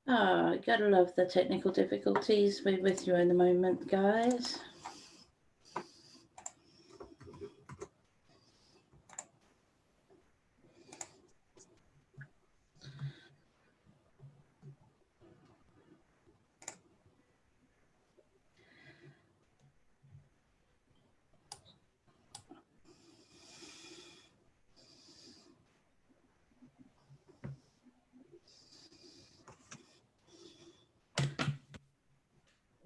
Gotta love the technical difficulties. We're with you in a moment, guys.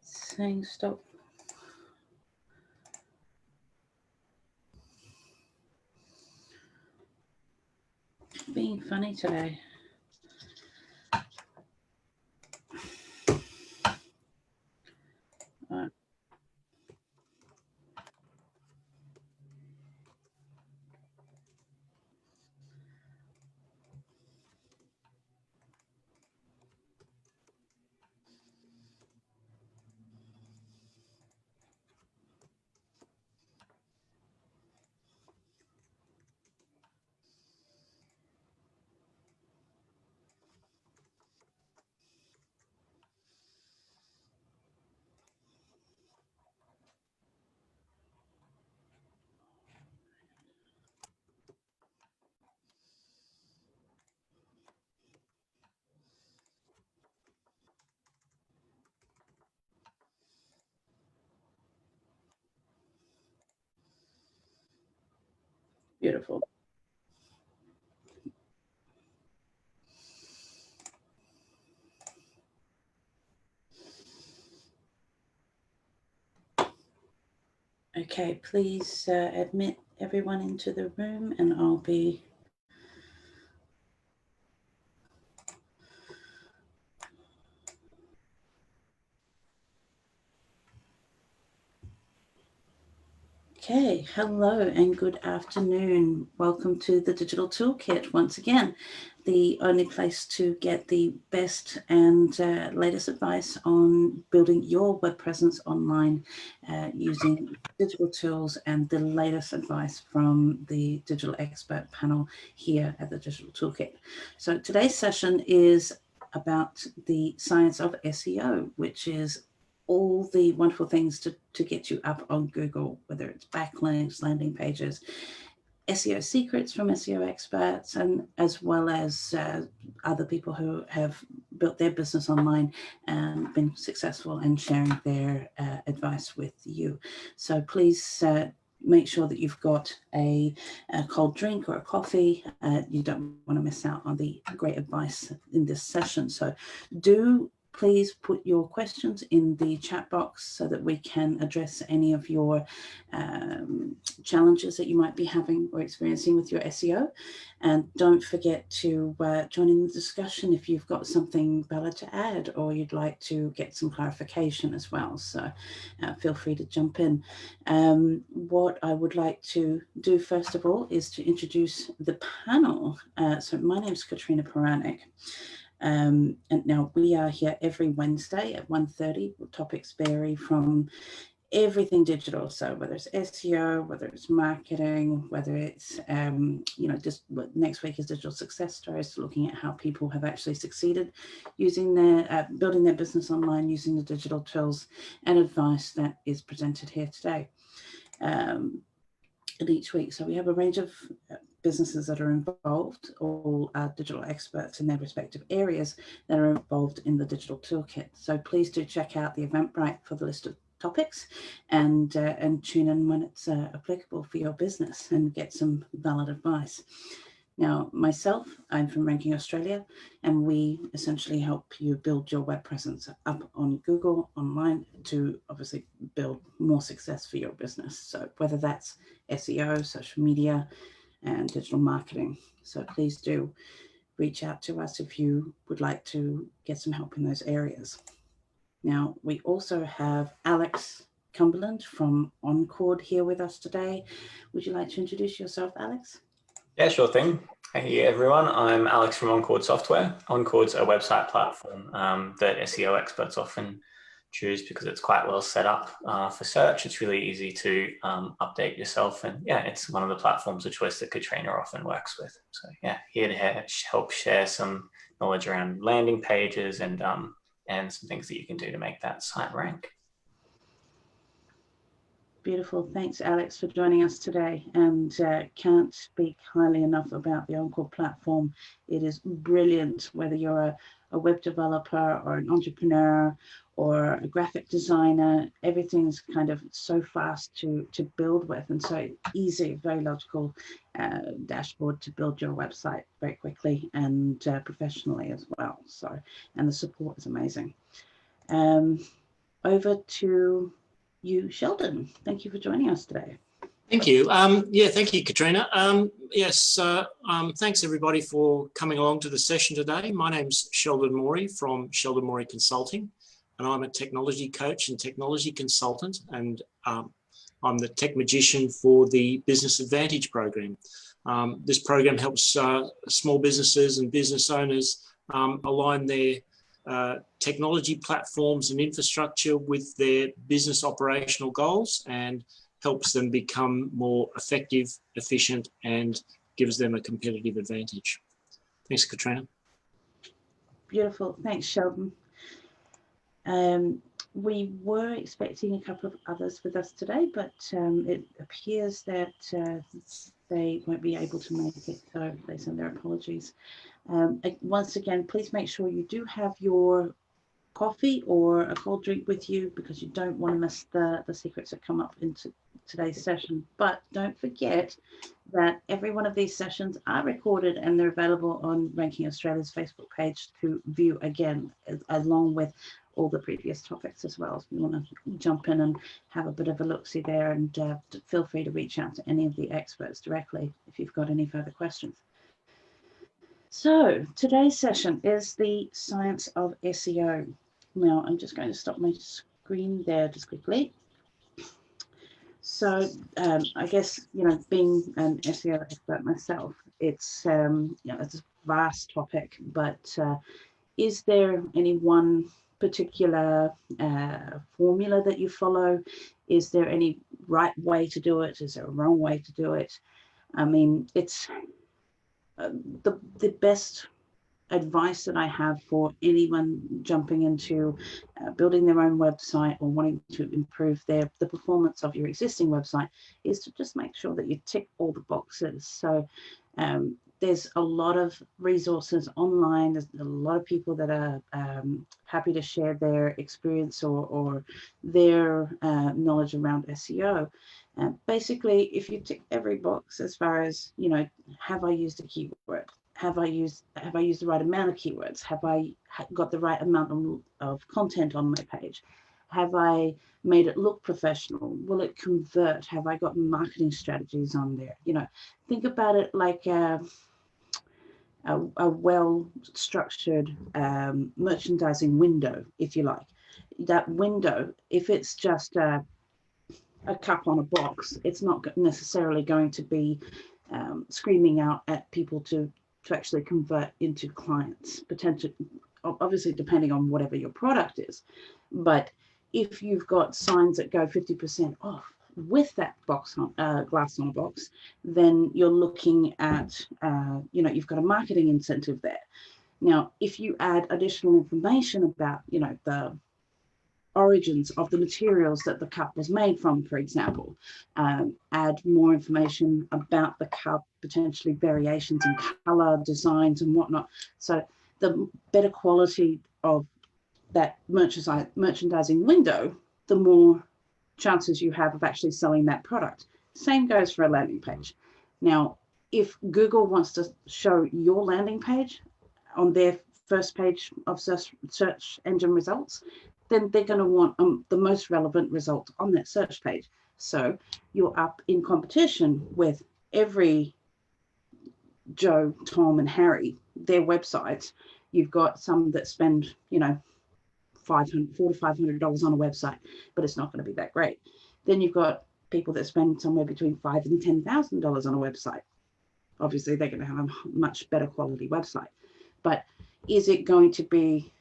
Saying stop. Being funny today. Right. Beautiful. Okay, please admit everyone into the room and I'll be Okay, hello and good afternoon. Welcome to the Digital Toolkit once again, the only place to get the best and latest advice on building your web presence online using digital tools and the latest advice from the digital expert panel here at the Digital Toolkit. So today's session is about the science of SEO, which is all the wonderful things to get you up on Google, whether it's backlinks, landing pages, SEO secrets from SEO experts, and as well as other people who have built their business online and been successful and sharing their advice with you. So please make sure that you've got a cold drink or a coffee. You don't want to miss out on the great advice in this session. So do please put your questions in the chat box so that we can address any of your challenges that you might be having or experiencing with your SEO. And don't forget to join in the discussion if you've got something valid to add or you'd like to get some clarification as well. So feel free to jump in. What I would like to do first of all is to introduce the panel. So my name is Katrina Paranek. And now we are here every Wednesday at 1:30. Topics vary from everything digital. So whether it's SEO, whether it's marketing, whether it's, just next week is digital success stories, looking at how people have actually succeeded using their, building their business online using the digital tools and advice that is presented here today. And each week. So we have a range of businesses that are involved, all digital experts in their respective areas that are involved in the digital toolkit. So please do check out the Eventbrite for the list of topics and tune in when it's applicable for your business and get some valid advice. Now, myself, I'm from Ranking Australia, and we essentially help you build your web presence up on Google online to obviously build more success for your business. So whether that's SEO, social media, and digital marketing. So please do reach out to us if you would like to get some help in those areas. Now, we also have Alex Cumberland from Encord here with us today. Would you like to introduce yourself, Alex? Yeah, sure thing. Hey everyone, I'm Alex from Encord Software. Encord's a website platform that SEO experts often choose because it's quite well set up for search. It's really easy to update yourself, and yeah, it's one of the platforms of choice that Katrina often works with. So yeah, here to help share some knowledge around landing pages and some things that you can do to make that site rank. Beautiful. Thanks, Alex, for joining us today. And can't speak highly enough about the Encore platform. It is brilliant, whether you're a web developer or an entrepreneur or a graphic designer. Everything's kind of so fast to build with, and so easy, very logical dashboard to build your website very quickly and professionally as well. So, and the support is amazing. Over to you, Sheldon. Thank you for joining us today. Thank you. Yeah, thank you, Katrina. Yes, thanks everybody for coming along to the session today. My name's Sheldon Morey from Sheldon Morey Consulting, and I'm a technology coach and technology consultant, and I'm the tech magician for the Business Advantage program. This program helps small businesses and business owners align their technology platforms and infrastructure with their business operational goals, and helps them become more effective, efficient, and gives them a competitive advantage. Thanks, Katrina. Beautiful. Thanks, Sheldon. We were expecting a couple of others with us today, but it appears that they won't be able to make it, so they send their apologies. Once again, please make sure you do have your coffee or a cold drink with you, because you don't want to miss the secrets that come up into today's session. But don't forget that every one of these sessions are recorded and they're available on Ranking Australia's Facebook page to view again, along with all the previous topics as well. If you want to jump in and have a bit of a look-see there, and feel free to reach out to any of the experts directly if you've got any further questions. So today's session is the science of SEO. Now I'm just going to stop my screen there just quickly. So I guess, being an SEO expert myself, it's it's a vast topic, but is there any one particular formula that you follow? Is there any right way to do it? Is there a wrong way to do it? I mean, it's the best advice that I have for anyone jumping into building their own website or wanting to improve the performance of your existing website is to just make sure that you tick all the boxes. So there's a lot of resources online. There's a lot of people that are happy to share their experience or their knowledge around SEO. Basically, if you tick every box as far as, have I used a keyword? Have I used the right amount of keywords? Have I got the right amount of content on my page? Have I made it look professional? Will it convert? Have I got marketing strategies on there? Think about it like a well-structured merchandising window, if you like. That window, if it's just a cup on a box, it's not necessarily going to be screaming out at people to actually convert into clients, potentially, obviously depending on whatever your product is. But if you've got signs that go 50% off with that box on glass on a box, then you're looking at you've got a marketing incentive there. Now, if you add additional information about the origins of the materials that the cup was made from, for example, add more information about the cup, potentially variations in color, designs and whatnot. So the better quality of that merchandising window, the more chances you have of actually selling that product. Same goes for a landing page. Now, if Google wants to show your landing page on their first page of search engine results, then they're going to want the most relevant result on that search page. So you're up in competition with every Joe, Tom, and Harry, their websites. You've got some that spend, $400 to $500 on a website, but it's not going to be that great. Then you've got people that spend somewhere between $5,000 and $10,000 on a website. Obviously, they're going to have a much better quality website. But is it going to be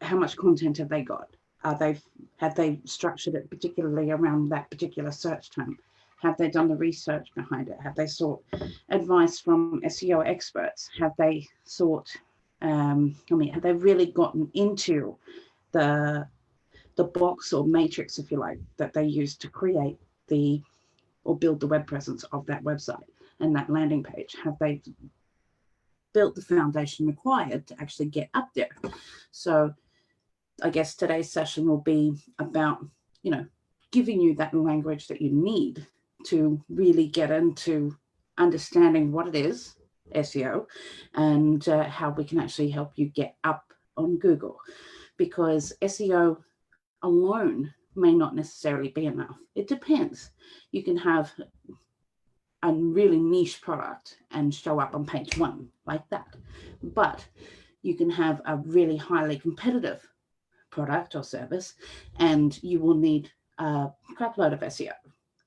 how much content have they got? Have they structured it particularly around that particular search term? Have they done the research behind it? Have they sought advice from SEO experts? Have they sought, have they really gotten into the box or matrix, if you like, that they use to create or build the web presence of that website and that landing page? Have they built the foundation required to actually get up there? So I guess today's session will be about, giving you that language that you need to really get into understanding what it is, SEO, and how we can actually help you get up on Google. Because SEO alone may not necessarily be enough. It depends. You can have a really niche product and show up on page 1 like that. But you can have a really highly competitive product or service, and you will need a crap load of SEO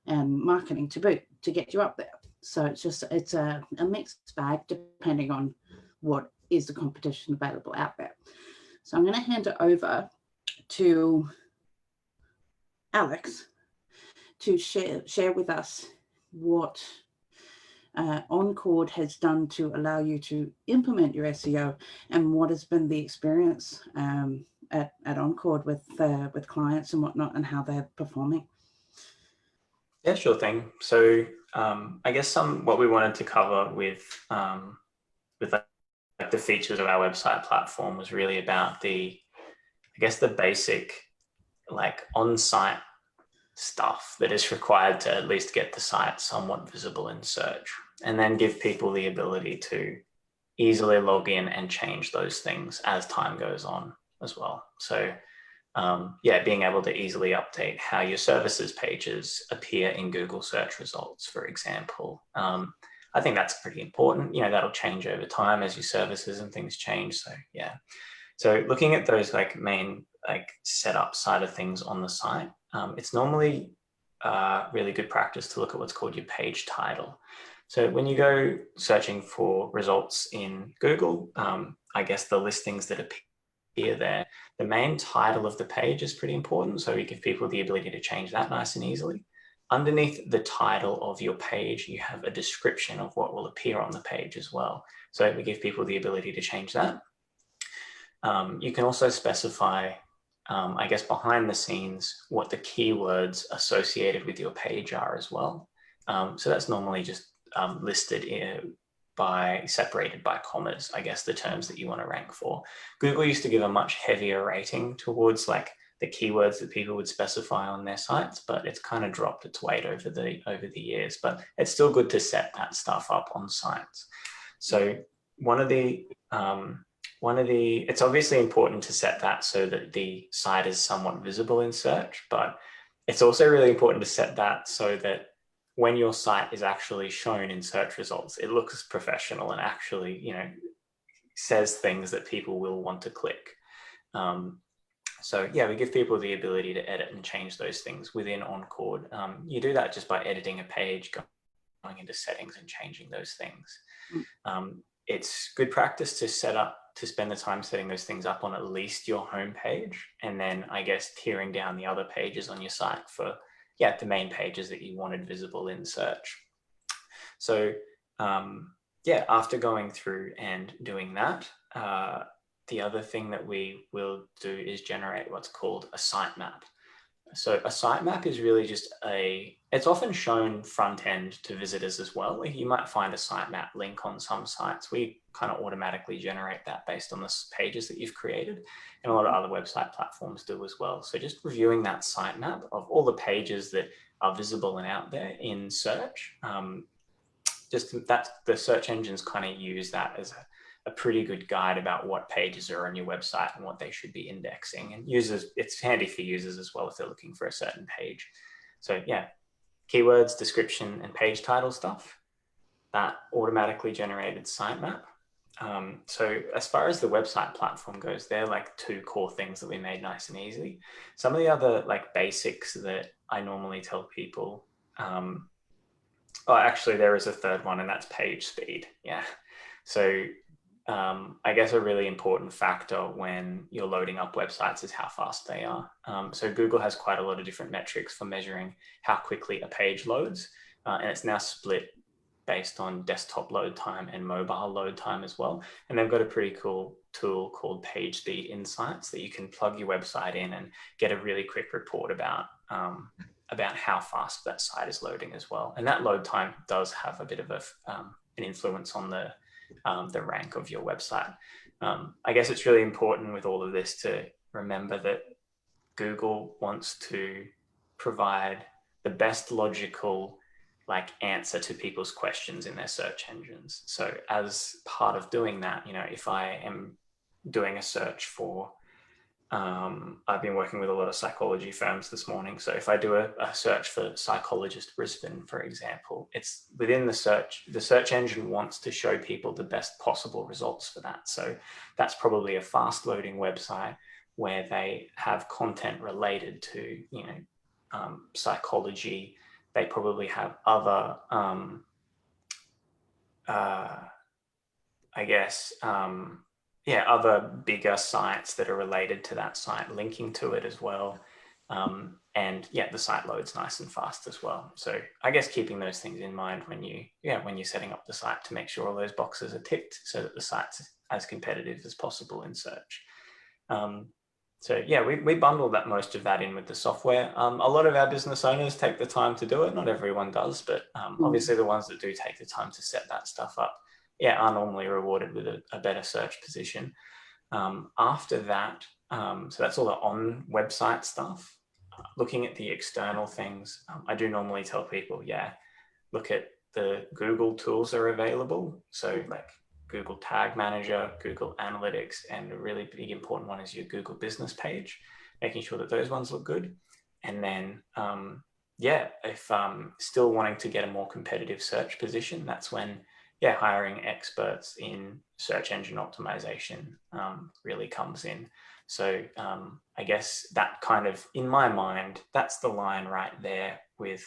and marketing to boot to get you up there. So it's a mixed bag depending on what is the competition available out there. So I'm going to hand it over to Alex to share with us what Encord has done to allow you to implement your SEO, and what has been the experience at Encord with clients and whatnot, and how they're performing. Yeah, sure thing. So I guess what we wanted to cover with the features of our website platform was really about the basic on-site stuff that is required to at least get the site somewhat visible in search, and then give people the ability to easily log in and change those things as time goes on as well. So being able to easily update how your services pages appear in Google search results, for example. I think that's pretty important. That'll change over time as your services and things change. So yeah. So looking at those main setup side of things on the site, it's normally really good practice to look at what's called your page title. So when you go searching for results in Google, I guess the listings that appear there, the main title of the page is pretty important. So we give people the ability to change that nice and easily. Underneath the title of your page, you have a description of what will appear on the page as well. So we give people the ability to change that. You can also specify, I guess, behind the scenes, what the keywords associated with your page are as well. So that's normally just listed separated by commas, I guess, the terms that you want to rank for. Google used to give a much heavier rating towards the keywords that people would specify on their sites, but it's kind of dropped its weight over the years. But it's still good to set that stuff up on sites. So it's obviously important to set that so that the site is somewhat visible in search, but it's also really important to set that so that when your site is actually shown in search results, it looks professional and actually, says things that people will want to click. So yeah, we give people the ability to edit and change those things within Encord. You do that just by editing a page, going into settings and changing those things. It's good practice to spend the time setting those things up on at least your home page, and then I guess tearing down the other pages on your site for the main pages that you wanted visible in search. So after going through and doing that, the other thing that we will do is generate what's called a sitemap. So a sitemap is really just it's often shown front end to visitors as well. You might find a sitemap link on some sites. We kind of automatically generate that based on the pages that you've created, and a lot of other website platforms do as well. So just reviewing that sitemap of all the pages that are visible and out there in search, the search engines kind of use that as a pretty good guide about what pages are on your website and what they should be indexing. And it's handy for users as well if they're looking for a certain page. So yeah, keywords, description, and page title stuff, that automatically generated sitemap. So as far as the website platform goes, they're two core things that we made nice and easy. Some of the other basics that I normally tell people, actually there is a third one, and that's page speed. Yeah. So I guess a really important factor when you're loading up websites is how fast they are. So Google has quite a lot of different metrics for measuring how quickly a page loads, and it's now split based on desktop load time and mobile load time as well. And they've got a pretty cool tool called Page Speed Insights that you can plug your website in and get a really quick report about how fast that site is loading as well. And that load time does have a bit of an influence on the rank of your website. I guess it's really important with all of this to remember that Google wants to provide the best logical answer to people's questions in their search engines. So as part of doing that, if I am doing a search for, I've been working with a lot of psychology firms this morning. So if I do a search for Psychologist Brisbane, for example, it's within the search engine wants to show people the best possible results for that. So that's probably a fast loading website where they have content related to, psychology. They probably have other, other bigger sites that are related to that site linking to it as well. And the site loads nice and fast as well. So I guess keeping those things in mind when you're setting up the site to make sure all those boxes are ticked so that the site's as competitive as possible in search. We bundle most of that in with the software. A lot of our business owners take the time to do it. Not everyone does, but obviously the ones that do take the time to set that stuff up, are normally rewarded with a better search position. After that, so that's all the on website stuff. Looking at the external things, I do normally tell people, look at the Google tools that are available. So Google Tag Manager, Google Analytics, and a really big important one is your Google Business page, making sure that those ones look good. And then, if still wanting to get a more competitive search position, that's when, hiring experts in search engine optimization really comes in. So I guess that kind of, in my mind, that's the line right there with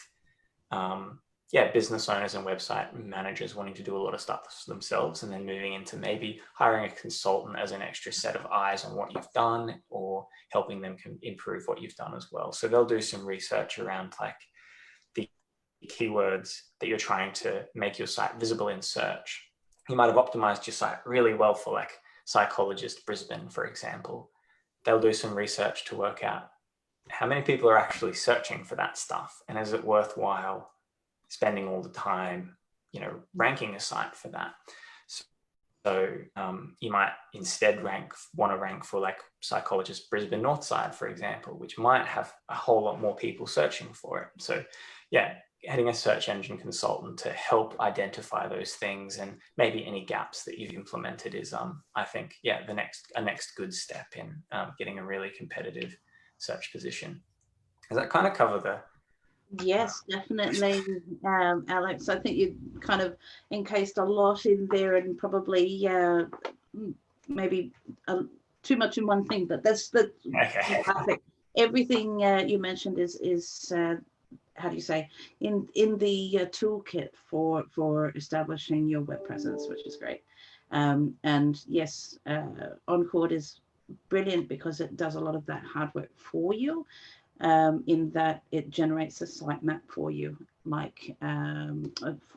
business owners and website managers wanting to do a lot of stuff themselves and then moving into maybe hiring a consultant as an extra set of eyes on what you've done or helping them improve what you've done as well. So they'll do some research around the keywords that you're trying to make your site visible in search. You might have optimized your site really well for Psychologist Brisbane, for example. They'll do some research to work out how many people are actually searching for that stuff and is it worthwhile spending all the time, ranking a site for that. So you might instead want to rank for Psychologist Brisbane Northside, for example, which might have a whole lot more people searching for it. So getting a search engine consultant to help identify those things and maybe any gaps that you've implemented is, I think, a next good step in getting a really competitive search position. Does that kind of cover the? Yes, definitely, Alex. I think you kind of encased a lot in there and probably maybe too much in one thing, but that's perfect. Everything you mentioned is how do you say, in the toolkit for establishing your web presence, which is great. And yes, Oncord is brilliant because it does a lot of that hard work for you. In that it generates a site map for you,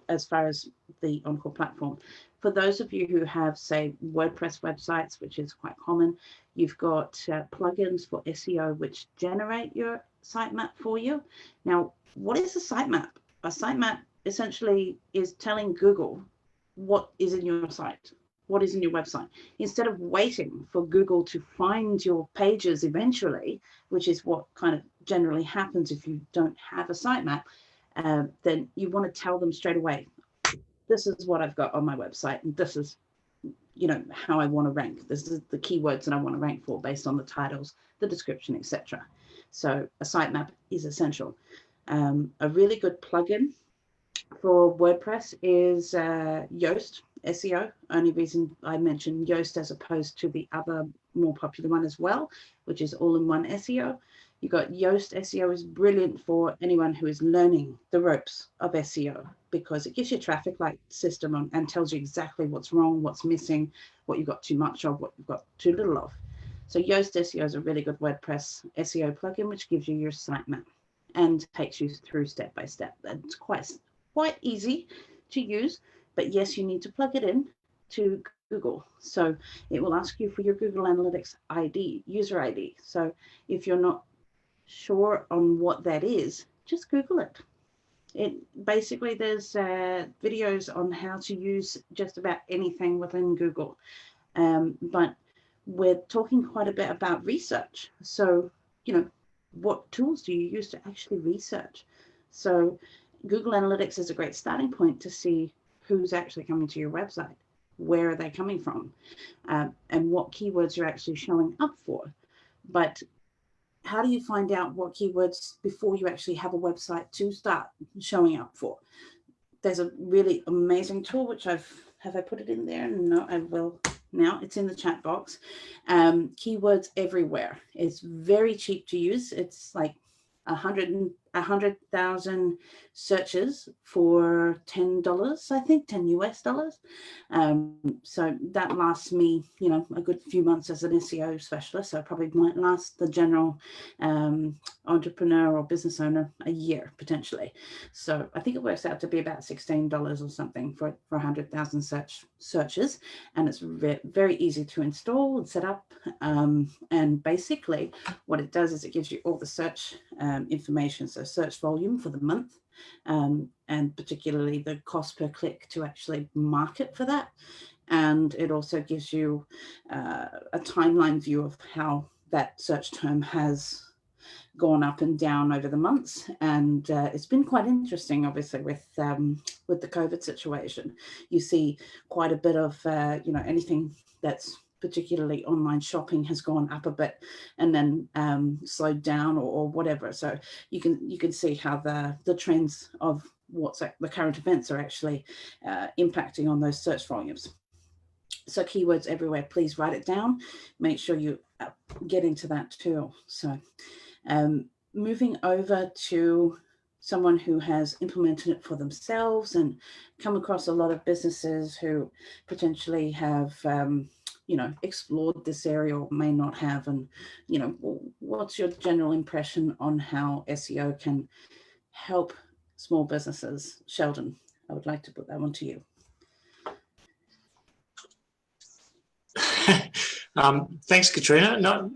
as far as the Encore platform. For those of you who have, say, WordPress websites, which is quite common, you've got plugins for SEO which generate your sitemap for you. Now, what is a sitemap? A sitemap essentially is telling Google what is in your site, what is in your website. Instead of waiting for Google to find your pages eventually, which is what kind of generally happens if you don't have a sitemap, then you want to tell them straight away, this is what I've got on my website, and this is, how I want to rank. This is the keywords that I want to rank for based on the titles, the description, etc. So a sitemap is essential. A really good plugin for WordPress is Yoast SEO. Only reason I mentioned Yoast as opposed to the other more popular one as well, which is all-in-one SEO. You got Yoast SEO is brilliant for anyone who is learning the ropes of SEO, because it gives you a traffic light system and tells you exactly what's wrong, what's missing, what you've got too much of, what you've got too little of. So Yoast SEO is a really good WordPress SEO plugin, which gives you your sitemap and takes you through step by step. It's quite easy to use, but yes, you need to plug it in to Google. So it will ask you for your Google Analytics ID, user ID. So if you're not sure on what that is, just Google it. Basically, there's videos on how to use just about anything within Google. But we're talking quite a bit about research. So, what tools do you use to actually research? So Google Analytics is a great starting point to see who's actually coming to your website, where are they coming from, and what keywords you're actually showing up for. But how do you find out what keywords before you actually have a website to start showing up for? There's a really amazing tool, which have I put it in there? No, I will now. It's in the chat box. Keywords Everywhere. It's very cheap to use. It's like 100,000 searches for $10, I think, 10 US dollars. So that lasts me, a good few months as an SEO specialist. So it probably might last the general entrepreneur or business owner a year potentially. So I think it works out to be about $16 or something for 100,000 searches, and it's very easy to install and set up. And basically, what it does is it gives you all the search information, so search volume for the month, and particularly the cost per click to actually market for that. And it also gives you a timeline view of how that search term has gone up and down over the months. And it's been quite interesting, obviously, with the COVID situation. You see quite a bit of, anything that's particularly online shopping has gone up a bit and then slowed down or whatever. So you can see how the trends of what's the current events are actually impacting on those search volumes. So Keywords Everywhere, please write it down. Make sure you get into that tool. So moving over to someone who has implemented it for themselves and come across a lot of businesses who potentially have explored this area or may not have. And, what's your general impression on how SEO can help small businesses? Sheldon, I would like to put that one to you. Thanks, Katrina. No,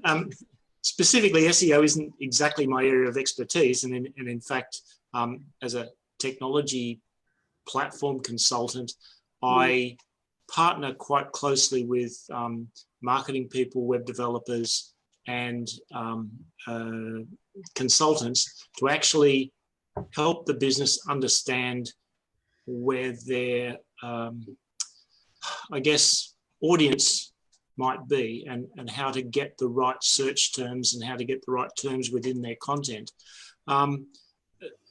specifically, SEO isn't exactly my area of expertise. And in fact, as a technology platform consultant, I partner quite closely with marketing people, web developers, and consultants to actually help the business understand where their, audience might be, and how to get the right search terms and how to get the right terms within their content.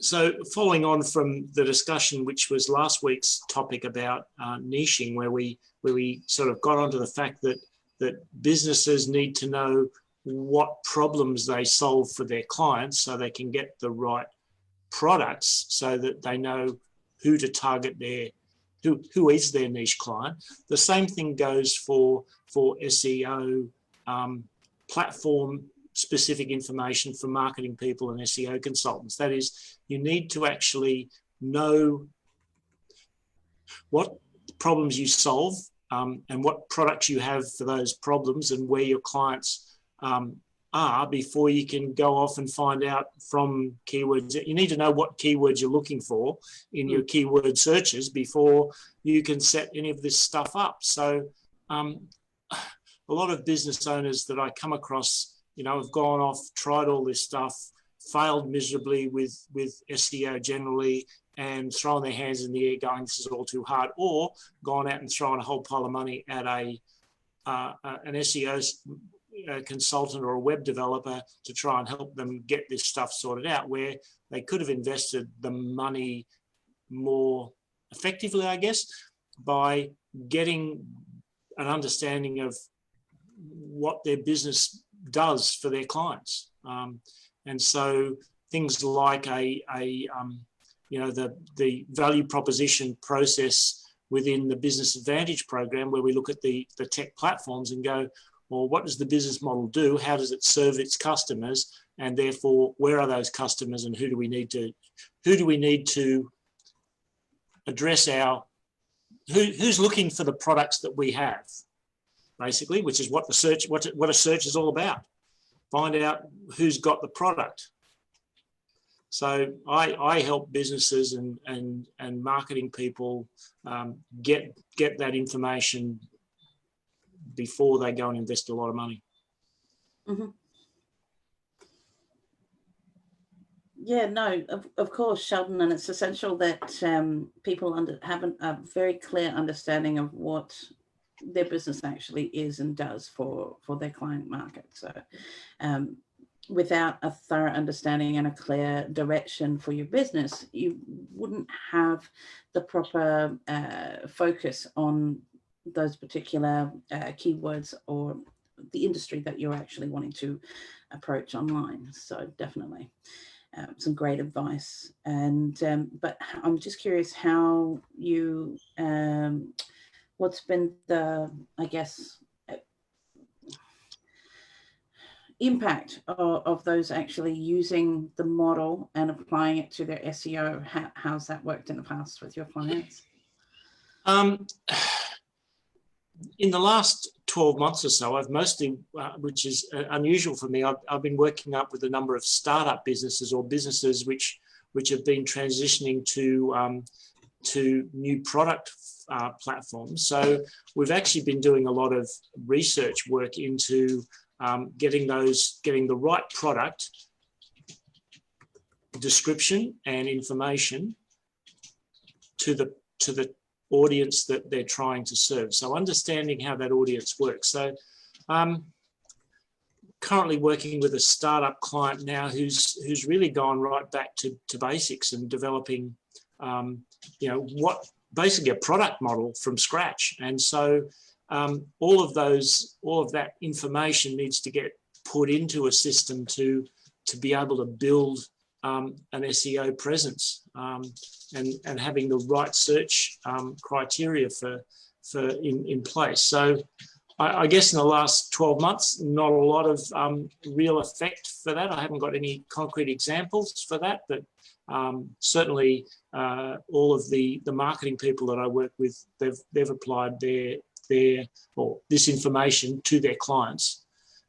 So following on from the discussion, which was last week's topic about niching, where we sort of got onto the fact that businesses need to know what problems they solve for their clients so they can get the right products, so that they know who to target who is their niche client. The same thing goes for SEO platform specific information for marketing people and SEO consultants. That is, you need to actually know what problems you solve and what products you have for those problems and where your clients are before you can go off and find out from keywords. You need to know what keywords you're looking for in your keyword searches before you can set any of this stuff up. So a lot of business owners that I come across, have gone off, tried all this stuff, failed miserably with SEO generally, and thrown their hands in the air going, this is all too hard, or gone out and thrown a whole pile of money at an SEO consultant or a web developer to try and help them get this stuff sorted out, where they could have invested the money more effectively, I guess, by getting an understanding of what their business does for their clients. And so things like the value proposition process within the Business Advantage program, where we look at the tech platforms and go, well, what does the business model do? How does it serve its customers? And therefore, where are those customers, and who do we need to address who's looking for the products that we have, basically, which is what a search is all about. Find out who's got the product. So I help businesses and marketing people get that information before they go and invest a lot of money. Mm-hmm. Yeah, no, of course, Sheldon, and it's essential that people have a very clear understanding of what their business actually is and does for their client market. So without a thorough understanding and a clear direction for your business, you wouldn't have the proper focus on those particular keywords or the industry that you're actually wanting to approach online. So definitely some great advice. And but I'm just curious how you what's been the, I guess, impact of those actually using the model and applying it to their SEO. How's that worked in the past with your clients? In the last 12 months or so, I've mostly, which is unusual for me, I've been working up with a number of startup businesses or businesses which have been transitioning to new product platforms. So we've actually been doing a lot of research work into getting the right product description and information to the audience that they're trying to serve. So understanding how that audience works. So currently working with a startup client now who's really gone right back to basics and developing what basically a product model from scratch. And so all of that information needs to get put into a system to be able to build an SEO presence and having the right search criteria in place. So I guess in the last 12 months, not a lot of real effect for that. I haven't got any concrete examples for that, but certainly all of the marketing people that I work with, they've applied this information to their clients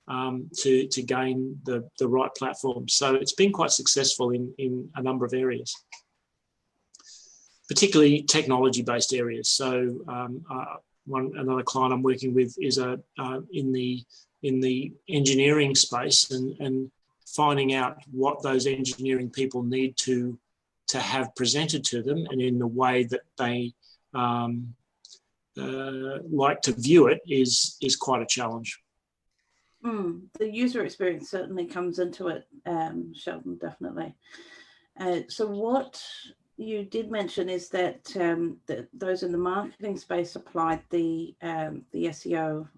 to gain the right platform. So it's been quite successful in a number of areas, particularly technology-based areas. So another client I'm working with is in the engineering space and finding out what those engineering people need to have presented to them and in the way that they like to view it is quite a challenge. The user experience certainly comes into it, Sheldon, definitely. So what you did mention is that, those in the marketing space applied the SEO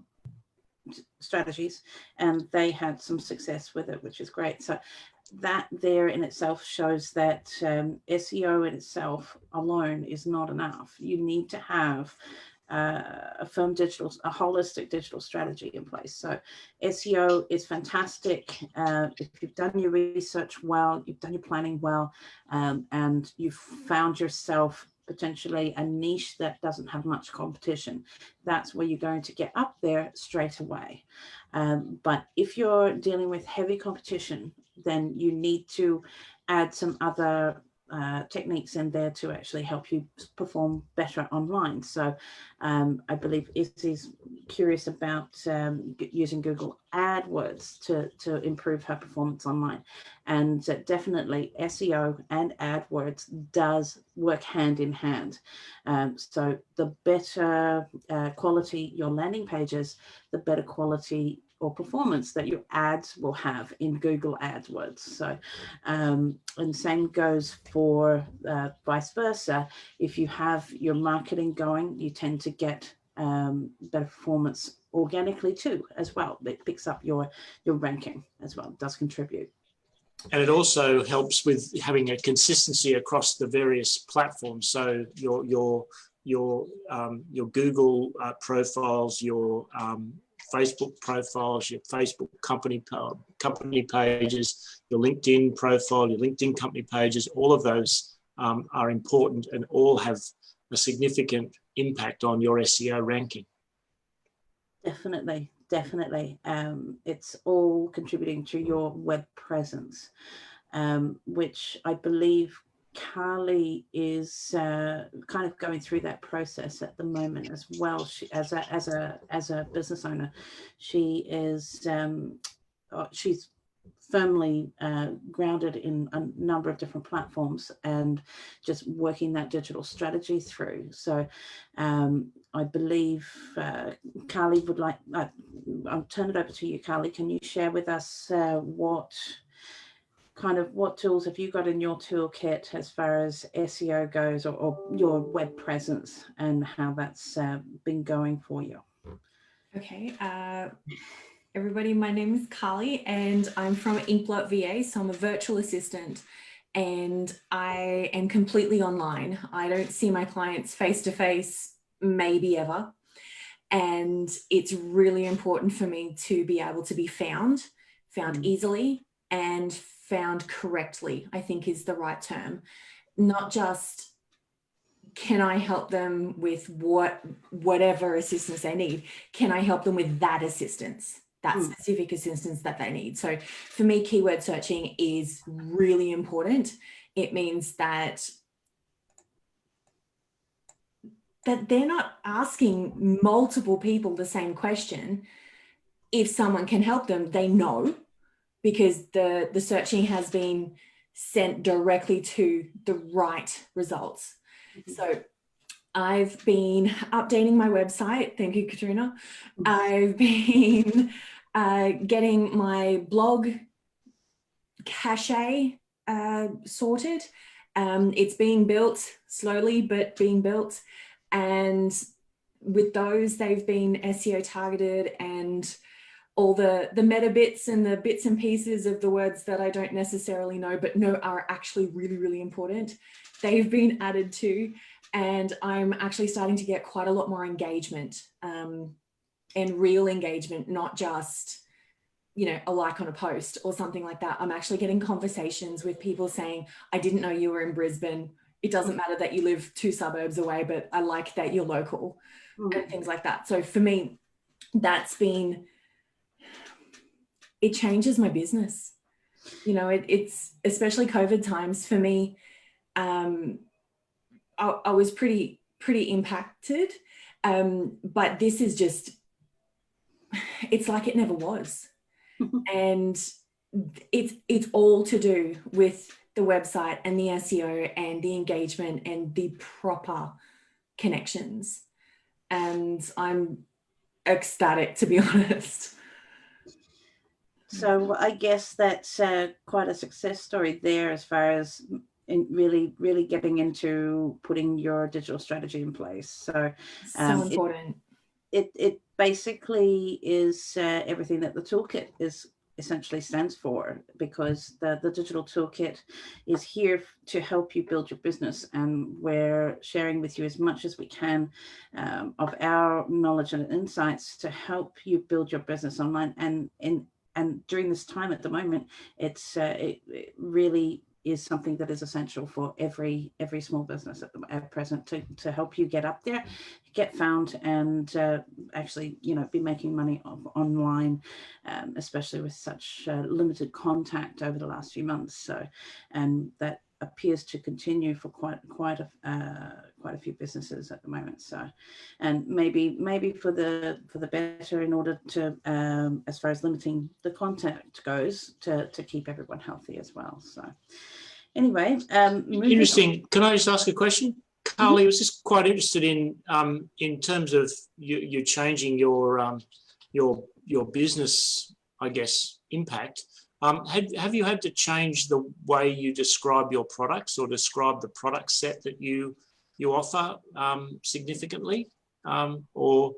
strategies and they had some success with it, which is great. So that there in itself shows that SEO in itself alone is not enough. You need to have a holistic digital strategy in place. So SEO is fantastic if you've done your research well, you've done your planning well, and you've found yourself potentially a niche that doesn't have much competition. That's where you're going to get up there straight away. But if you're dealing with heavy competition, then you need to add some other techniques in there to actually help you perform better online. So I believe Izzy's curious about using Google AdWords to improve her performance online. And definitely SEO and AdWords does work hand in hand. So the better quality your landing pages, the better quality or performance that your ads will have in Google AdWords. So, and same goes for vice versa. If you have your marketing going, you tend to get better performance organically too, as well. It picks up your ranking as well, it does contribute. it also helps with having a consistency across the various platforms. So your Google profiles, your Facebook profiles, your Facebook company pages, your LinkedIn profile, your LinkedIn company pages, all of those are important and all have a significant impact on your SEO ranking. Definitely. It's all contributing to your web presence, which I believe Carly is kind of going through that process at the moment as well. She, as a business owner, she is she's firmly grounded in a number of different platforms and just working that digital strategy through. So I believe Carly would like, I'll turn it over to you, Carly. Can you share with us what tools have you got in your toolkit as far as SEO goes, or your web presence, and how that's been going for you? Okay. Everybody, my name is Carly and I'm from Inkblot VA, so I'm a virtual assistant and I am completely online. I don't see my clients face to face, maybe ever. And it's really important for me to be able to be found easily and found correctly, I think is the right term. Not just can I help them with whatever assistance they need, can I help them with that assistance? That specific assistance that they need. So for me, keyword searching is really important. It means that they're not asking multiple people the same question. If someone can help them, they know, because the searching has been sent directly to the right results. So I've been updating my website. Thank you, Katrina. I've been getting my blog cache sorted. It's being built slowly, but being built. And with those, they've been SEO targeted, and all the meta bits and the bits and pieces of the words that I don't necessarily know, but know are actually really, really important. They've been added to. And I'm actually starting to get quite a lot more engagement and real engagement, not just, you know, a like on a post or something like that. I'm actually getting conversations with people saying, I didn't know you were in Brisbane. It doesn't matter that you live 2 suburbs away, but I like that you're local and things like that. So for me, that's been, it changes my business. You know, it's especially COVID times for me. I was pretty impacted, but this is just, it's like it never was. And it's all to do with the website and the SEO and the engagement and the proper connections. And I'm ecstatic, to be honest. So I guess that's quite a success story there, as far as in really getting into putting your digital strategy in place. So important. It basically is everything that the toolkit is essentially stands for, because the digital toolkit is here to help you build your business, and we're sharing with you as much as we can of our knowledge and insights to help you build your business online. And during this time at the moment, it really is something that is essential for every small business at present to help you get up there, get found, and actually, you know, be making money online, especially with such limited contact over the last few months. So, and that appears to continue for quite a few businesses at the moment. So, and maybe for the better, in order to as far as limiting the contact goes, to keep everyone healthy as well. So anyway, interesting. Can I just ask a question? Carly, I was just quite interested in terms of you changing your business, I guess, impact. Have you had to change the way you describe your products or describe the product set that you offer significantly? Or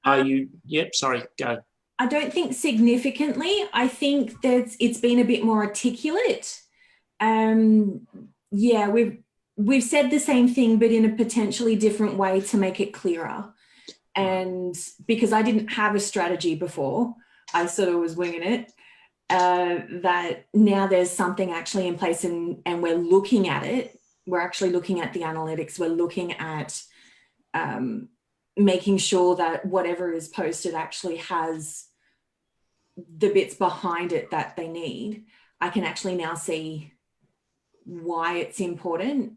are you, sorry, go. I don't think significantly. I think that it's been a bit more articulate. Yeah, we've said the same thing, but in a potentially different way to make it clearer. And because I didn't have a strategy before, I sort of was winging it. That now there's something actually in place, and we're looking at it. We're actually looking at the analytics. We're looking at making sure that whatever is posted actually has the bits behind it that they need. I can actually now see why it's important.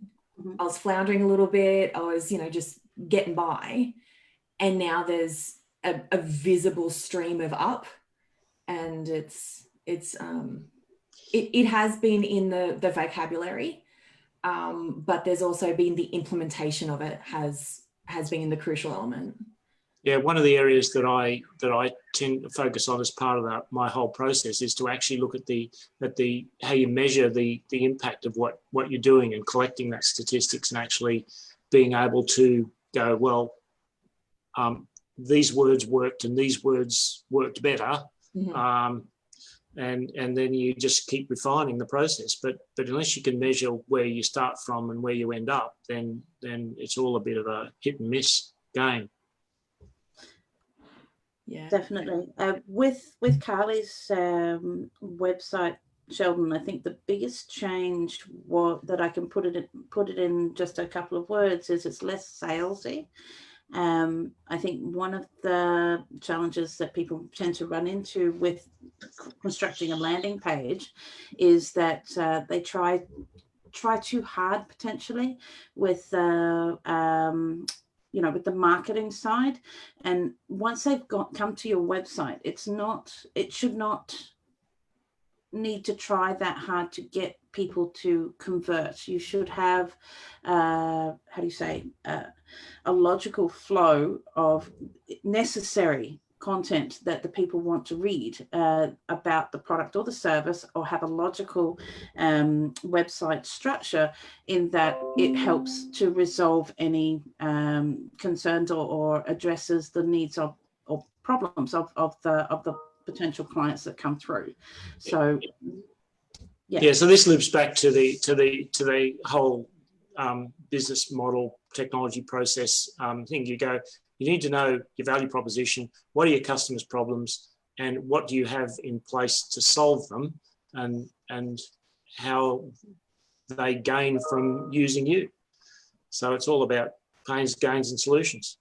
I was floundering a little bit. I was, just getting by. And now there's a visible stream of up, and it has been in the vocabulary, but there's also been the implementation of it has been the crucial element. Yeah, one of the areas that I tend to focus on as part of my whole process is to actually look at the how you measure the impact of what you're doing, and collecting that statistics, and actually being able to go, well, these words worked and these words worked better, and then you just keep refining the process. But unless you can measure where you start from and where you end up, then it's all a bit of a hit and miss game. Yeah, definitely. With Carly's website, Sheldon, I think the biggest change that I can put it in just a couple of words is it's less salesy. I think one of the challenges that people tend to run into with constructing a landing page is that they try too hard potentially with with the marketing side. And once they've come to your website, it should not need to try that hard to get people to convert. You should have a logical flow of necessary content that the people want to read about the product or the service, or have a logical website structure in that it helps to resolve any concerns or addresses the needs of or problems of the potential clients that come through. So so this loops back to the whole business model, technology process thing. You need to know your value proposition, what are your customers' problems, and what do you have in place to solve them, and how they gain from using you. So it's all about pains, gains, and solutions.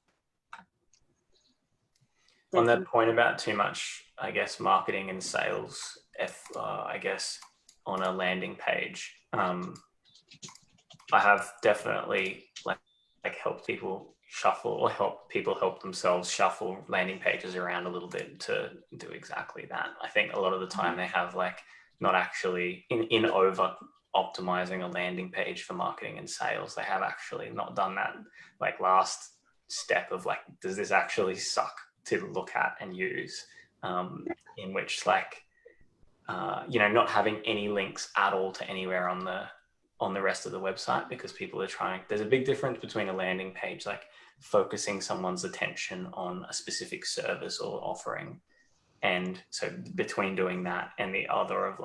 On that point about too much, I guess, marketing and sales, I guess, on a landing page, I have definitely like helped people shuffle, or help themselves shuffle landing pages around a little bit to do exactly that. I think a lot of the time they have not actually in over optimizing a landing page for marketing and sales, they have actually not done that last step of does this actually suck to look at and use, in which not having any links at all to anywhere on the rest of the website, because people are trying. There's a big difference between a landing page focusing someone's attention on a specific service or offering, and so between doing that and the other of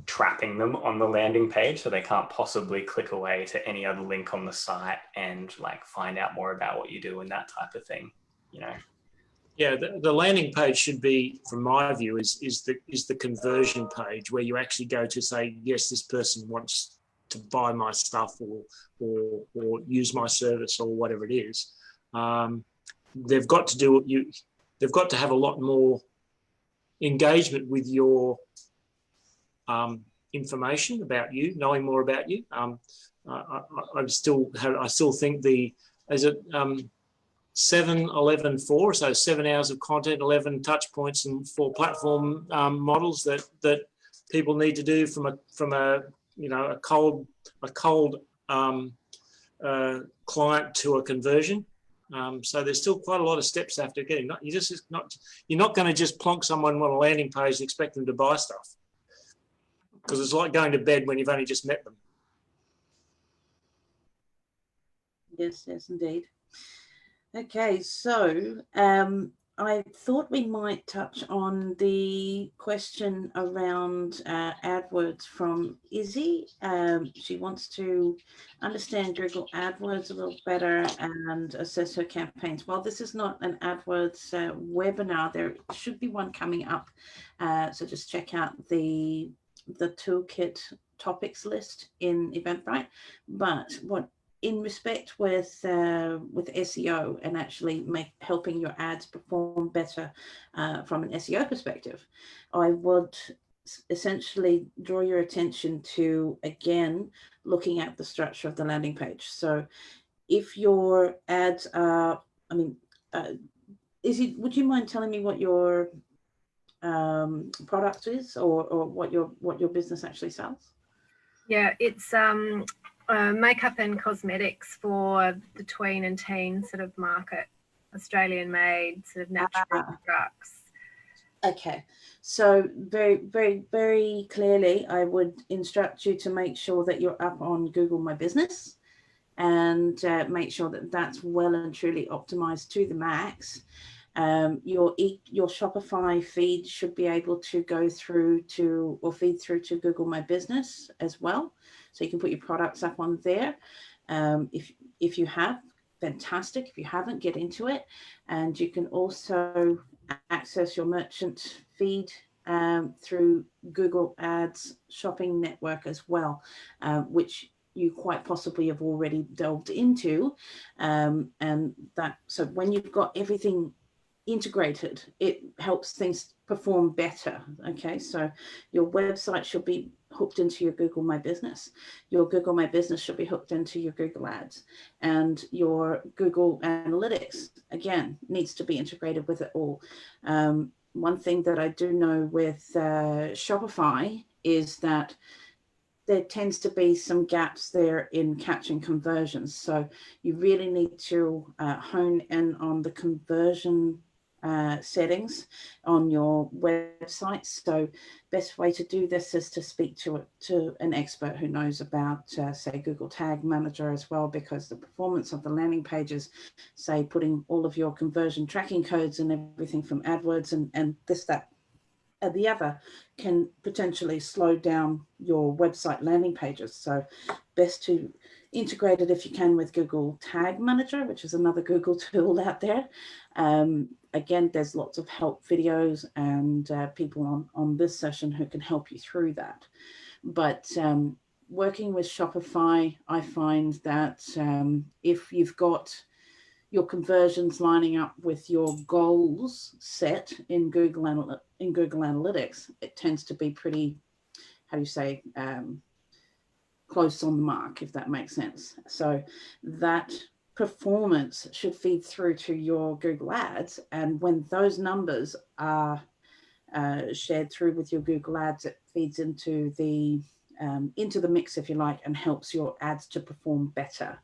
trapping them on the landing page so they can't possibly click away to any other link on the site and find out more about what you do and that type of thing, Yeah, the landing page should be, from my view, is the conversion page, where you actually go to say, yes, this person wants to buy my stuff or use my service or whatever it is. They've got to have a lot more engagement with your information about you, knowing more about you. I still think is it 7, 11, 4, so 7 hours of content, 11 touch points, and 4 platform models that people need to do from a cold client to a conversion. So there's still quite a lot of steps after getting. You're not going to just plonk someone on a landing page and expect them to buy stuff, because it's like going to bed when you've only just met them. Yes, indeed. Okay, so I thought we might touch on the question around AdWords from Izzy. She wants to understand Google AdWords a little better and assess her campaigns. While this is not an AdWords webinar, there should be one coming up. So just check out the Toolkit topics list in Eventbrite. But what in respect with SEO and actually helping your ads perform better from an SEO perspective, I would essentially draw your attention to, again, looking at the structure of the landing page. So if your ads are, I mean, would you mind telling me what your product is, or what your business actually sells? Yeah, it's makeup and cosmetics for the tween and teen sort of market, Australian made, sort of natural products. Okay, so very clearly, I would instruct you to make sure that you're up on Google My Business, and make sure that that's well and truly optimized to the max. Your Shopify feed should be able to go through to, or feed through to Google My Business as well. So you can put your products up on there. If you have, fantastic. If you haven't, get into it. And you can also access your merchant feed through Google Ads Shopping Network as well, which you quite possibly have already delved into. And that, so when you've got everything integrated, it helps things perform better. Okay, so your website should be hooked into your Google My Business. Your Google My Business should be hooked into your Google Ads, and your Google Analytics, again, needs to be integrated with it all. One thing that I do know with Shopify is that there tends to be some gaps there in catching conversions. So you really need to hone in on the conversion settings on your website. So best way to do this is to speak to an expert who knows about say Google Tag Manager as well, because the performance of the landing pages, say putting all of your conversion tracking codes and everything from AdWords and this, that, and the other, can potentially slow down your website landing pages. So best to integrate it if you can with Google Tag Manager, which is another Google tool out there. Again, there's lots of help videos and people on this session who can help you through that. But working with Shopify, I find that if you've got your conversions lining up with your goals set in Google Analytics, it tends to be pretty, how do you say, close on the mark, if that makes sense. So that performance should feed through to your Google Ads, and when those numbers are shared through with your Google Ads, it feeds into the mix, if you like, and helps your ads to perform better.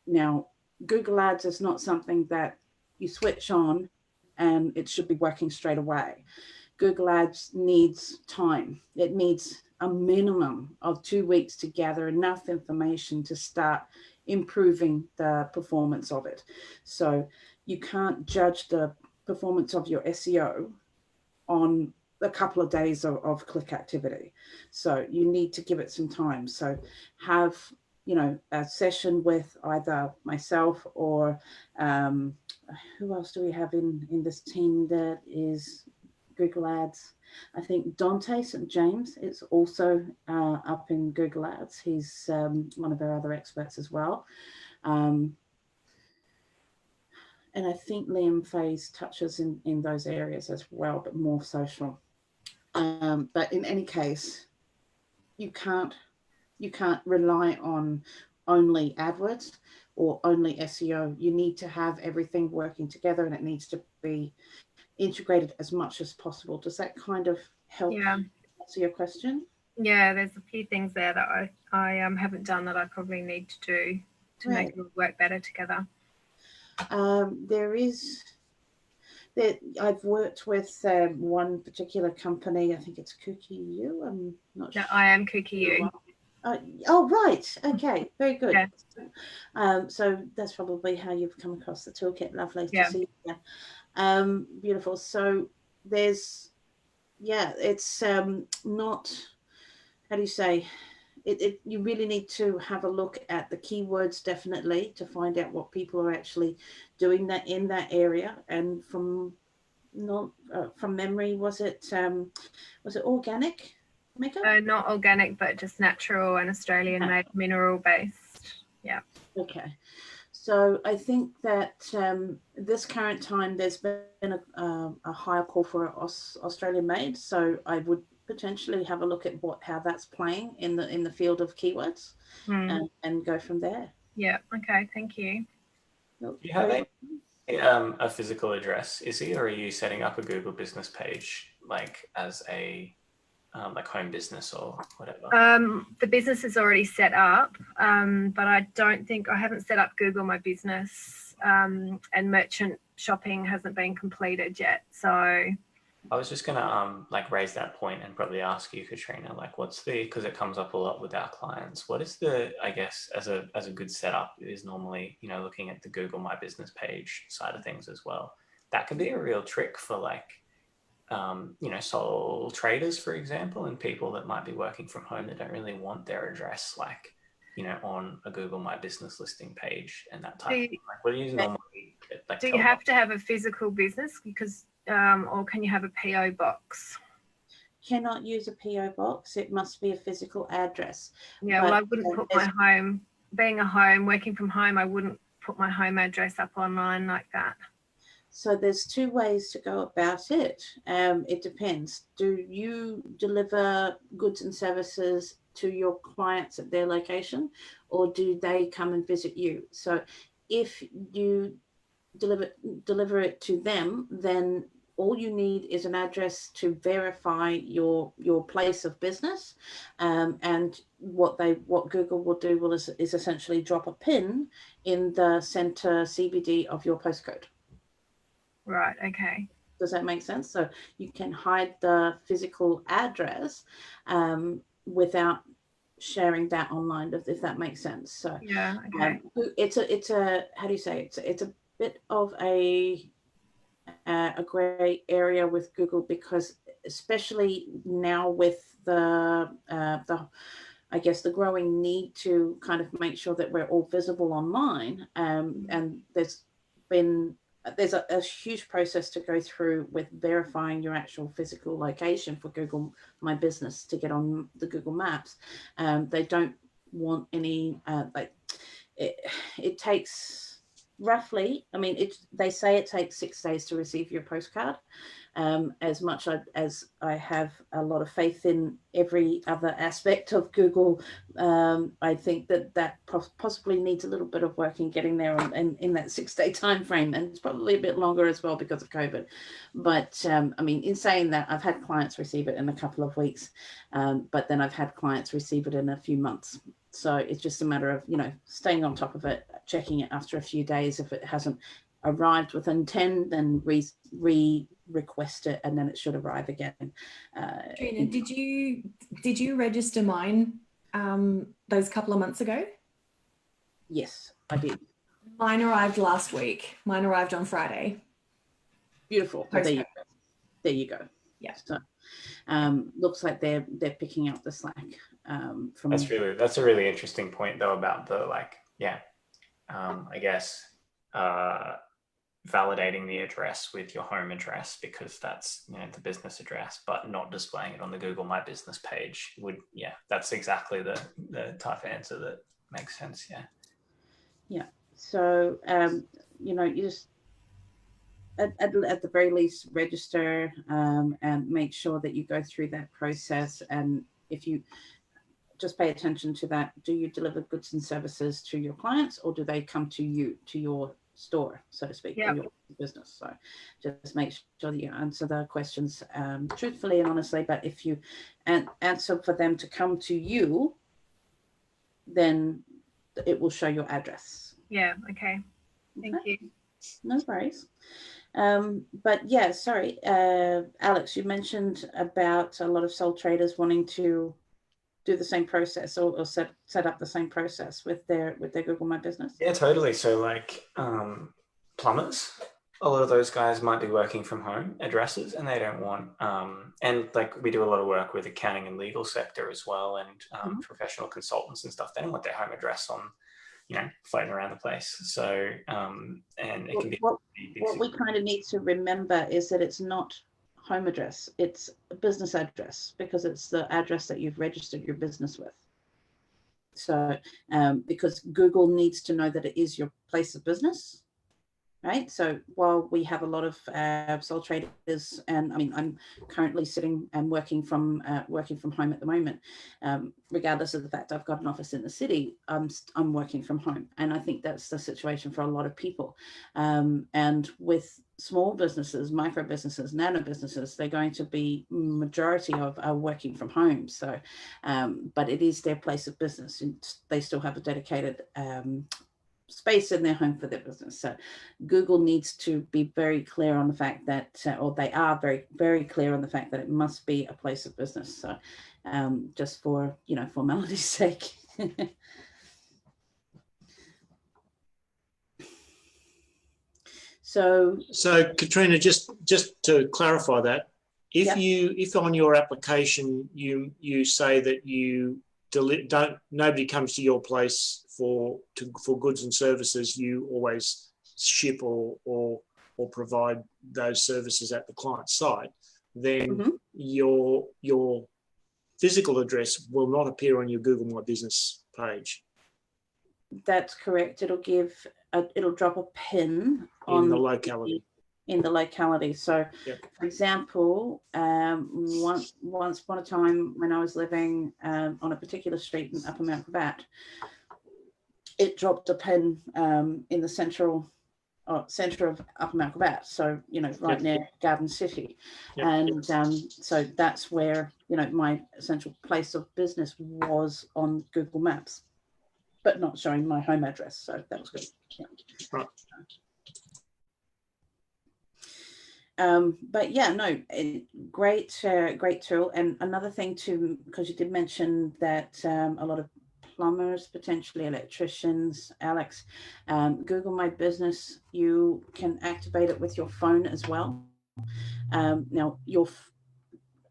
Now, Google Ads is not something that you switch on and it should be working straight away. Google Ads needs time. It needs a minimum of 2 weeks to gather enough information to start improving the performance of it. So you can't judge the performance of your SEO on a couple of days of click activity. So you need to give it some time. So have, you know, a session with either myself or who else do we have in this team that is Google Ads? I think Dante St. James is also up in Google Ads. He's one of our other experts as well. And I think Liam Faze touches in those areas as well, but more social. But in any case, you can't rely on only AdWords or only SEO. You need to have everything working together, and it needs to be integrated as much as possible. Does that kind of help answer your question? Yeah, there's a few things there that I haven't done that I probably need to do to make it work better together. I've worked with one particular company. I think it's Cookie.U. I'm not sure. I am Cookie.U. Oh, right. Okay, very good. Yeah. So that's probably how you've come across the toolkit. Lovely to see you. Beautiful. So there's, it's not, how do you say, you really need to have a look at the keywords definitely to find out what people are actually doing that in that area. And from memory, was it organic makeup? Not organic, but just natural and Australian made, mineral based. Yeah. Okay. So I think that this current time there's been a higher call for Australian made. So I would potentially have a look at how that's playing in the field of keywords, and go from there. Yeah. Okay. Thank you. Do you have a physical address, Izzy, or are you setting up a Google business page like as a like home business or whatever? The business is already set up, but I haven't set up Google My Business, and merchant shopping hasn't been completed yet. So I was just gonna like raise that point and probably ask you, Katrina, like because it comes up a lot with our clients. What is I guess as a good setup is normally, looking at the Google My Business page side of things as well. That could be a real trick for like, sole traders, for example, and people that might be working from home that don't really want their address like, on a Google My Business listing page and that type of thing. Like, what do you normally like? Do you have to have a physical business because, or can you have a PO box? Cannot use a PO box. It must be a physical address. Yeah, well, I wouldn't put my home, being a home, working from home, I wouldn't put my home address up online like that. So there's two ways to go about it. It depends. Do you deliver goods and services to your clients at their location, or do they come and visit you? So if you deliver it to them, then all you need is an address to verify your place of business, and what Google will do is essentially drop a pin in the center CBD of your postcode. Right. Okay. Does that make sense? So you can hide the physical address without sharing that online, if that makes sense. So yeah, okay. It's a how do you say it? It's a bit of a grey area with Google, because especially now with the I guess the growing need to kind of make sure that we're all visible online, and there's a huge process to go through with verifying your actual physical location for Google My Business to get on the Google Maps. They don't want any it takes roughly, I mean, they say it takes 6 days to receive your postcard. As much as I have a lot of faith in every other aspect of Google, I think that possibly needs a little bit of work in getting there in that 6-day time frame, and it's probably a bit longer as well because of COVID. But I mean, in saying that, I've had clients receive it in a couple of weeks, but then I've had clients receive it in a few months. So it's just a matter of, staying on top of it, checking it after a few days. If it hasn't arrived within 10, then request it, and then it should arrive again. Trina, did you register mine those couple of months ago? Yes, I did. Mine arrived last week. Mine arrived on Friday. Beautiful. Well, there you go. Yeah. So looks like they're picking up the slack. That's a really interesting point though about the I guess validating the address with your home address, because that's the business address, but not displaying it on the Google My Business page that's exactly the type of answer that makes sense. So you just at the very least register, and make sure that you go through that process. And if you just pay attention to that, do you deliver goods and services to your clients, or do they come to you, to your store, so to speak, or your business? So just make sure that you answer the questions truthfully and honestly. But if you answer for them to come to you, then it will show your address. Yeah. Okay. Thank you. No worries. But yeah, sorry, Alex, you mentioned about a lot of sole traders wanting to do the same process, or set up the same process with their Google My Business. Yeah, totally. So like plumbers, a lot of those guys might be working from home addresses, and they don't want, and like we do a lot of work with accounting and legal sector as well, and professional consultants and stuff. They don't want their home address on, floating around the place. So, and it can be what we kind of need to remember is that it's not home address, it's a business address, because it's the address that you've registered your business with. So, because Google needs to know that it is your place of business. Right. So while we have a lot of sole traders, and I mean, I'm currently sitting and working from home at the moment, regardless of the fact I've got an office in the city, I'm working from home, and I think that's the situation for a lot of people. And with small businesses, micro businesses, nano businesses, they're going to be majority of are working from home. So, but it is their place of business, and they still have a dedicated space in their home for their business. So Google needs to be very clear on the fact that, or they are very, very clear on the fact that it must be a place of business. So just for, formality's sake. So Katrina, just to clarify that, if on your application you say that you nobody comes to your place for goods and services, you always ship or provide those services at the client site, then your physical address will not appear on your Google My Business page. That's correct. It'll drop a pin on the locality. In the locality. So, for example, once upon a time when I was living on a particular street in Upper Mount Gravatt, it dropped a pin in the centre of Upper Mount Gravatt. So, right near Garden City. And so that's where, my essential place of business was on Google Maps, but not showing my home address. So that was good. Yeah. Right. But yeah, no, great tool. And another thing too, because you did mention that a lot of plumbers, potentially electricians, Alex, Google My Business, you can activate it with your phone as well. Now, your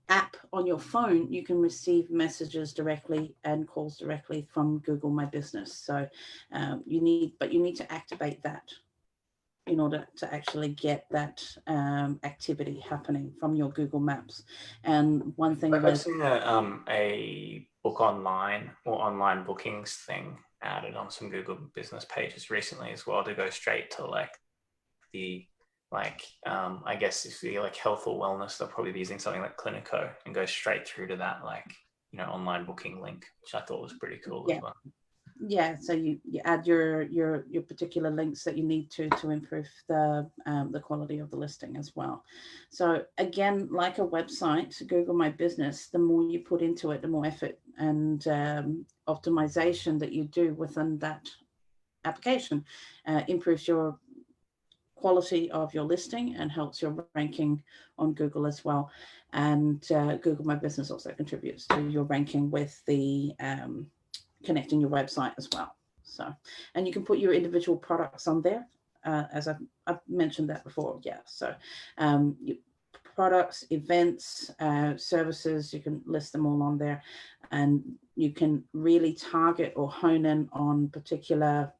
app on your phone, you can receive messages directly and calls directly from Google My Business. So you need to activate that in order to actually get that activity happening from your Google Maps. And one thing I've seen a book online or online bookings thing added on some Google business pages recently as well, to go straight to I guess if you like health or wellness, they'll probably be using something like Clinico and go straight through to that online booking link, which I thought was pretty cool as well. Yeah, so you add your particular links that you need to improve the quality of the listing as well. So again, like a website, Google My Business, the more you put into it, the more effort and optimization that you do within that application improves your quality of your listing and helps your ranking on Google as well. And Google My Business also contributes to your ranking with the connecting your website as well. So, and you can put your individual products on there, as I've mentioned that before. Yeah. So, products, events, services, you can list them all on there, and you can really target or hone in on particular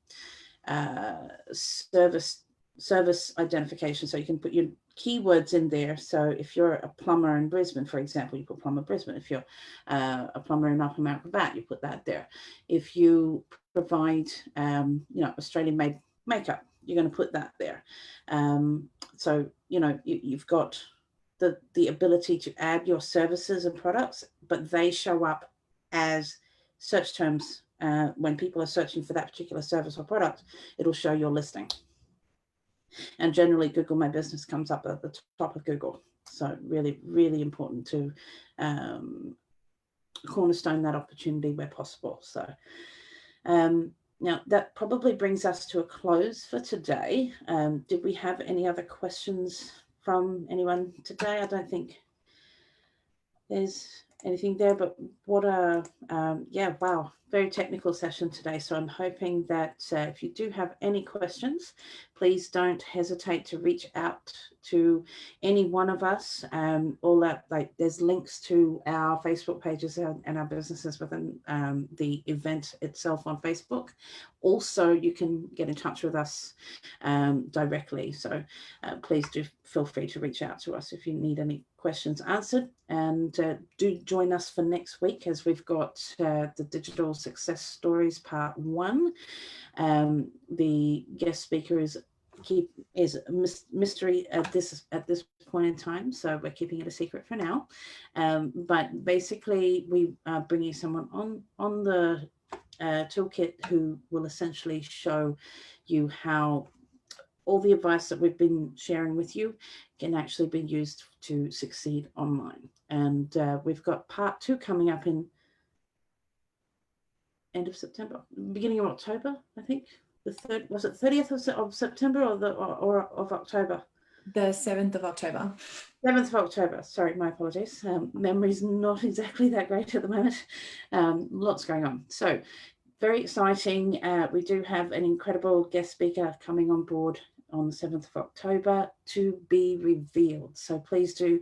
service identification. So you can put your keywords in there. So if you're a plumber in Brisbane, for example, you put plumber Brisbane. If you're a plumber in Upper Mount Gravatt, you put that there. If you provide Australian made makeup, you're going to put that there. So you've got the ability to add your services and products, but they show up as search terms. When people are searching for that particular service or product, it'll show your listing. And generally, Google My Business comes up at the top of Google. So really, really important to cornerstone that opportunity where possible. So now that probably brings us to a close for today. Did we have any other questions from anyone today? I don't think there's anything there, but what a, wow, very technical session today. So I'm hoping that if you do have any questions, please don't hesitate to reach out to any one of us. All that, like, there's links to our Facebook pages and our businesses within the event itself on Facebook. Also, you can get in touch with us directly. So please do feel free to reach out to us if you need any questions answered. And do join us for next week, as we've got the Digital Success Stories Part 1. The guest speaker is a mystery at this point in time, so we're keeping it a secret for now. But basically, we are bringing someone on the toolkit who will essentially show you how all the advice that we've been sharing with you can actually be used to succeed online. And we've got part 2 coming up in end of September, beginning of October, I think. The 3rd, was it 30th of September or of October? The 7th of October. 7th of October, sorry, my apologies. Memory's not exactly that great at the moment. Lots going on. So very exciting. We do have an incredible guest speaker coming on board on the 7th of October to be revealed. So please do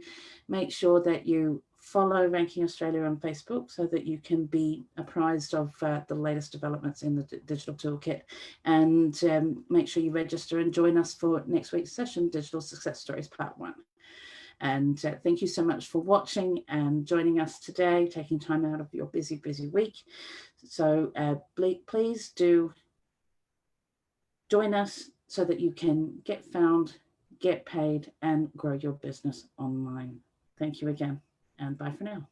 make sure that you follow Ranking Australia on Facebook so that you can be apprised of the latest developments in the digital toolkit, and make sure you register and join us for next week's session, Digital Success Stories Part 1. And thank you so much for watching and joining us today, taking time out of your busy week. So please do join us so that you can get found, get paid, and grow your business online. Thank you again, and bye for now.